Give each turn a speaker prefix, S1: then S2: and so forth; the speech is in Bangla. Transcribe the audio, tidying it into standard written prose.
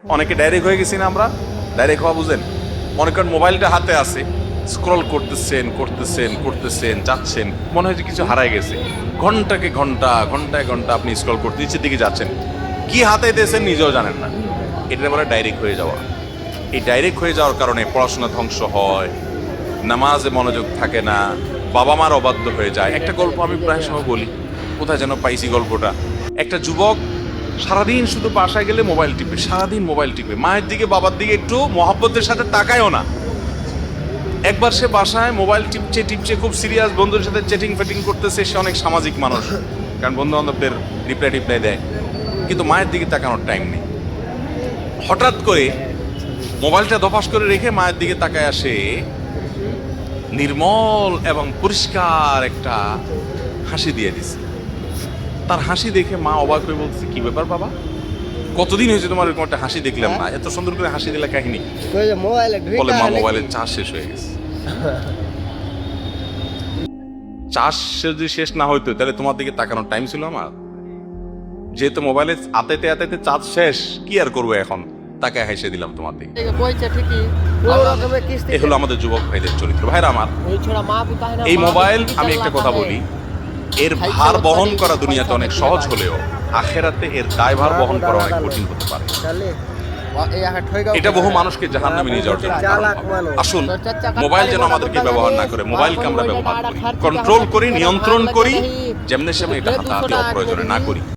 S1: অনেকে ডাইরেক্ট হয়ে গেছি না আমরা? ডাইরেক্ট হওয়া বুঝেন? মনে করেন মোবাইলটা হাতে আছে, স্ক্রল করতেছেন করতেছেন করতেছেন যাচ্ছেন, মনে হয় যে কিছু হারায় গেছে। ঘন্টাকে ঘন্টা, ঘন্টায় ঘন্টা আপনি স্ক্রল করতে নিচের দিকে যাচ্ছেন, কি হাতে দিয়েছেন নিজেও জানেন না। এটা বলে ডাইরেক্ট হয়ে যাওয়া। এই ডাইরেক্ট হয়ে যাওয়ার কারণে পড়াশোনা ধ্বংস হয়, নামাজে মনোযোগ থাকে না, বাবা মার অবাধ্য হয়ে যায়। একটা গল্প আমি প্রায় সময় বলি, কোথায় যেন পাইছি গল্পটা। একটা যুবক সারাদিন শুধু বাসায় গেলে মোবাইল টিপে, সারাদিন মোবাইল টিপে, মায়ের দিকে বাবার দিকে একটু মহব্বতের সাথে তাকায়ও না। একবার সে বাসায় মোবাইল টিপছে টিপছে, খুব সিরিয়াস, বন্ধুদের সাথে চ্যাটিং ফ্যাটিং করতেছে। সে অনেক সামাজিক মানুষ, কারণ বন্ধু বান্ধবদের রিপ্লাই টিপ্লাই দেয়, কিন্তু মায়ের দিকে তাকানোর টাইম নেই। হঠাৎ করে মোবাইলটা ধপাস করে রেখে মায়ের দিকে তাকায় আসে, নির্মল এবং পরিষ্কার একটা হাসি দিয়ে দিছে। তার হাসি দেখে মা অবাক হয়ে বলছে, কি ব্যাপার বাবা, কতদিন হয়েছে তোমার এরকম একটা হাসি দেখলাম না, এত সুন্দর করে হাসি দিলা কাহিনী? বলে মা মোবাইলের চার্জ শেষ হয়ে গেছে। চার্জ যদি শেষ না হইতো তাহলে তোমার দিকে তাকানোর টাইম ছিল আমার? যেহেতু মোবাইলে আতাইতে আতাইতে চার্জ শেষ, কি আর করবো এখন, তাকে হেসে দিলাম তোমার দিকে। এ হলো আমাদের যুবক ভাইদের চরিত্র। ভাইরা আমার, এই মোবাইল, আমি একটা কথা বলি, এর ভার বহন করা দুনিয়াতে অনেক সহজ হলেও আখেরাতে এর দায়ভার বহন করা অনেক কঠিন হতে পারে। এটা বহু মানুষকে জাহান্নামে নিয়ে যাওয়ার জন্য কারণ হবে। আসুন, মোবাইল যেন আমাদেরকে ব্যবহার না করে, মোবাইলকে আমরা ব্যবহার করি, কন্ট্রোল করি, নিয়ন্ত্রণ করি, যেমনি সেমনি এটা হাতাহাতি অপ্রয়োজনে না করি।